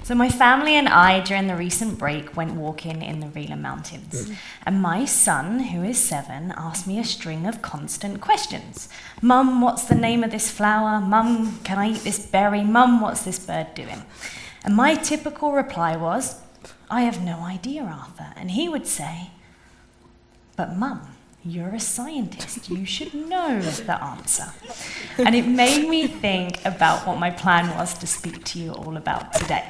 So my family and I, during the recent break, went walking in the Rila Mountains. And my son, who is 7, asked me a string of constant questions. Mum, what's the name of this flower? Mum, can I eat this berry? Mum, what's this bird doing? And my typical reply was, I have no idea, Arthur. And he would say, but Mum, you're a scientist. You should know the answer. And it made me think about what my plan was to speak to you all about today.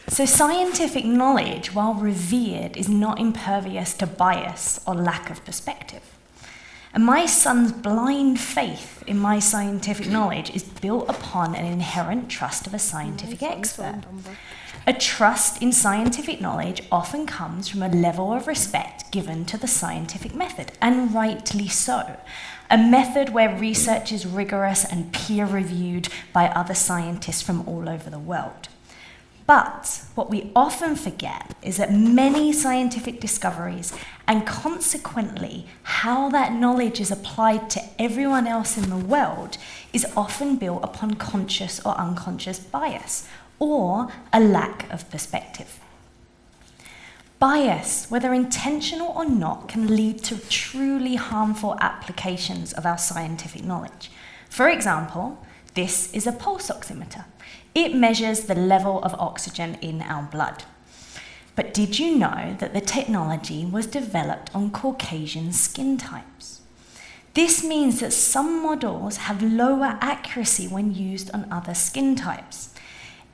So scientific knowledge, while revered, is not impervious to bias or lack of perspective. And my son's blind faith in my scientific knowledge is built upon an inherent trust of a scientific expert. A trust in scientific knowledge often comes from a level of respect given to the scientific method, and rightly so. A method where research is rigorous and peer-reviewed by other scientists from all over the world. But what we often forget is that many scientific discoveries, and consequently how that knowledge is applied to everyone else in the world, is often built upon conscious or unconscious bias, or a lack of perspective. Bias, whether intentional or not, can lead to truly harmful applications of our scientific knowledge. For example, this is a pulse oximeter. It measures the level of oxygen in our blood. But did you know that the technology was developed on Caucasian skin types? This means that some models have lower accuracy when used on other skin types.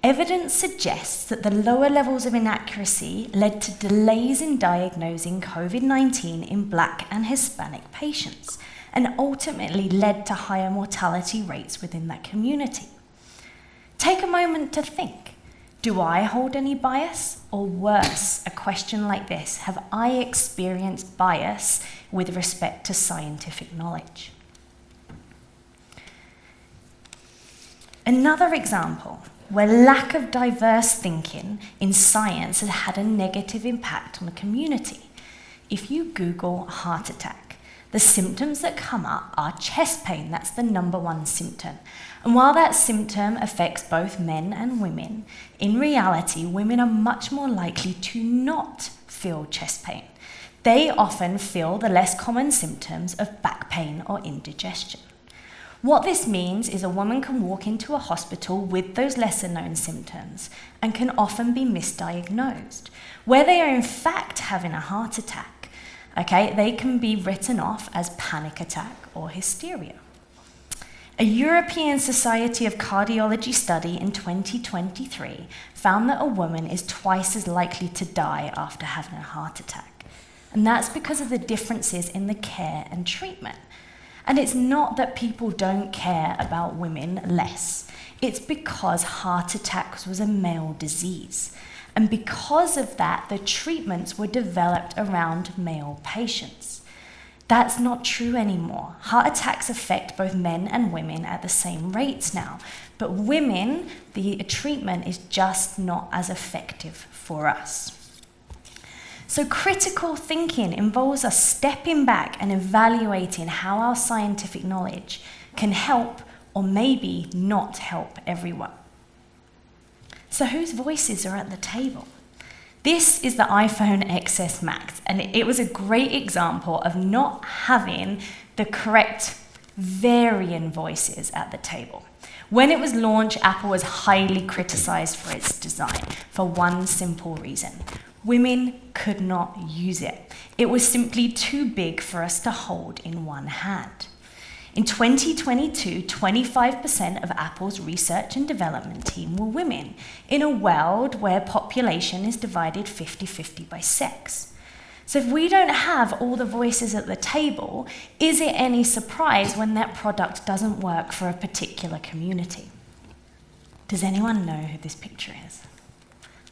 Evidence suggests that the lower levels of inaccuracy led to delays in diagnosing COVID-19 in Black and Hispanic patients, and ultimately led to higher mortality rates within that community. Take a moment to think. Do I hold any bias? Or worse, a question like this, have I experienced bias with respect to scientific knowledge? Another example where lack of diverse thinking in science has had a negative impact on the community. If you Google heart attack, the symptoms that come up are chest pain. That's the #1 symptom. And while that symptom affects both men and women, in reality, women are much more likely to not feel chest pain. They often feel the less common symptoms of back pain or indigestion. What this means is a woman can walk into a hospital with those lesser known symptoms and can often be misdiagnosed, where they are in fact having a heart attack. Okay, they can be written off as panic attack or hysteria. A European Society of Cardiology study in 2023 found that a woman is twice as likely to die after having a heart attack. And that's because of the differences in the care and treatment. And it's not that people don't care about women less. It's because heart attacks was a male disease. And because of that, the treatments were developed around male patients. That's not true anymore. Heart attacks affect both men and women at the same rates now. But women, the treatment is just not as effective for us. So critical thinking involves us stepping back and evaluating how our scientific knowledge can help or maybe not help everyone. So whose voices are at the table? This is the iPhone XS Max, and it was a great example of not having the correct variant voices at the table. When it was launched, Apple was highly criticized for its design for one simple reason. Women could not use it. It was simply too big for us to hold in one hand. In 2022, 25% of Apple's research and development team were women, in a world where population is divided 50-50 by sex. So if we don't have all the voices at the table, is it any surprise when that product doesn't work for a particular community? Does anyone know who this picture is?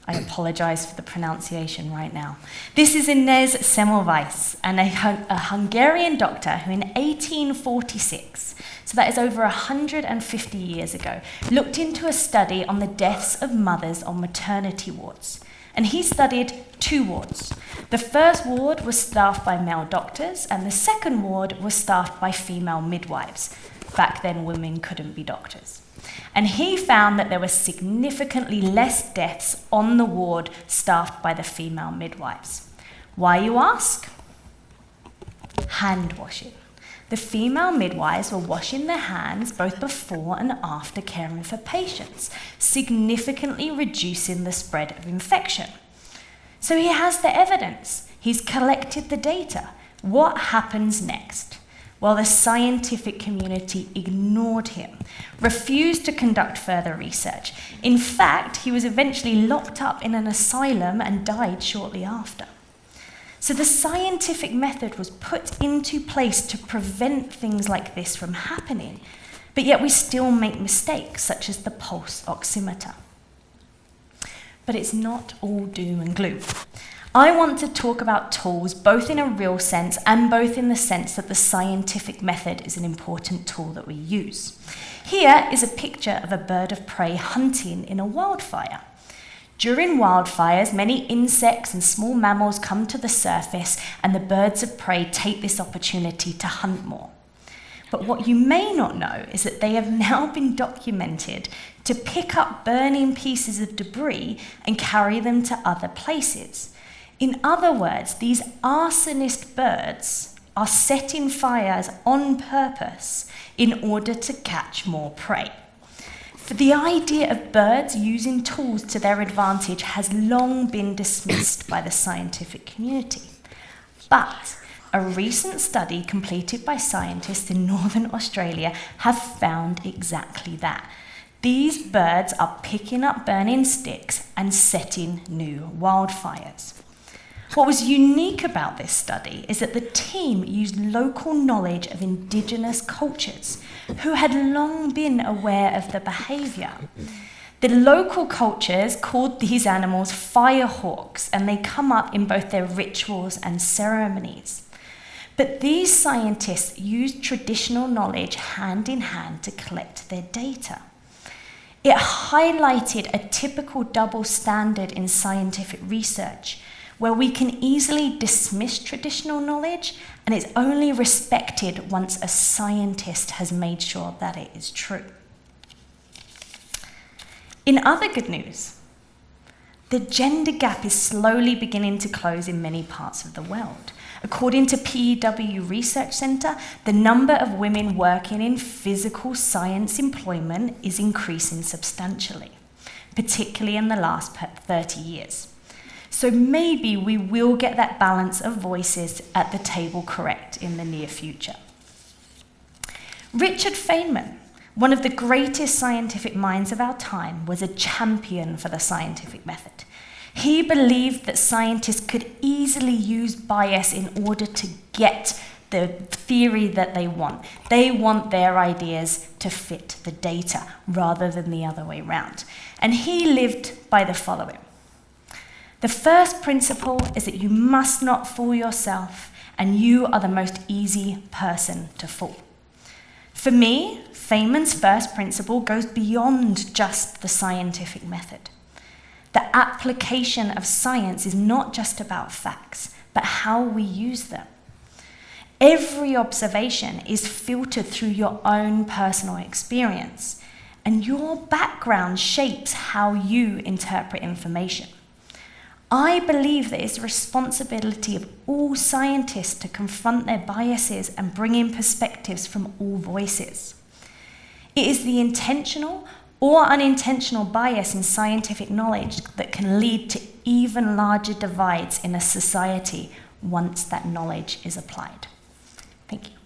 I apologize for the pronunciation right now. This is Inez Semmelweis, a Hungarian doctor who in 1846, so that is over 150 years ago, looked into a study on the deaths of mothers on maternity wards. And he studied 2 wards. The first ward was staffed by male doctors, and the second ward was staffed by female midwives. back then women couldn't be doctors. And he found that there were significantly less deaths on the ward staffed by the female midwives. Why, you ask? Hand washing. The female midwives were washing their hands both before and after caring for patients, significantly reducing the spread of infection. So he has the evidence. He's collected the data. What happens next? Well, the scientific community ignored him, refused to conduct further research. In fact, he was eventually locked up in an asylum and died shortly after. So the scientific method was put into place to prevent things like this from happening, but yet we still make mistakes, such as the pulse oximeter. But it's not all doom and gloom. I want to talk about tools both in a real sense and both in the sense that the scientific method is an important tool that we use. Here is a picture of a bird of prey hunting in a wildfire. During wildfires, many insects and small mammals come to the surface, and the birds of prey take this opportunity to hunt more. But what you may not know is that they have now been documented to pick up burning pieces of debris and carry them to other places. In other words, these arsonist birds are setting fires on purpose in order to catch more prey. For the idea of birds using tools to their advantage has long been dismissed by the scientific community. But a recent study completed by scientists in Northern Australia have found exactly that. These birds are picking up burning sticks and setting new wildfires. What was unique about this study is that the team used local knowledge of indigenous cultures who had long been aware of the behaviour. The local cultures called these animals firehawks, and they come up in both their rituals and ceremonies. But these scientists used traditional knowledge hand in hand to collect their data. It highlighted a typical double standard in scientific research, where we can easily dismiss traditional knowledge and it's only respected once a scientist has made sure that it is true. In other good news, the gender gap is slowly beginning to close in many parts of the world. According to PEW Research Centre, the number of women working in physical science employment is increasing substantially, particularly in the last 30 years. So maybe we will get that balance of voices at the table correct in the near future. Richard Feynman, one of the greatest scientific minds of our time, was a champion for the scientific method. He believed that scientists could easily use bias in order to get the theory that they want. They want their ideas to fit the data rather than the other way around. And he lived by the following. The first principle is that you must not fool yourself, and you are the most easy person to fool. For me, Feynman's first principle goes beyond just the scientific method. The application of science is not just about facts, but how we use them. Every observation is filtered through your own personal experience, and your background shapes how you interpret information. I believe that it's the responsibility of all scientists to confront their biases and bring in perspectives from all voices. It is the intentional or unintentional bias in scientific knowledge that can lead to even larger divides in a society once that knowledge is applied. Thank you.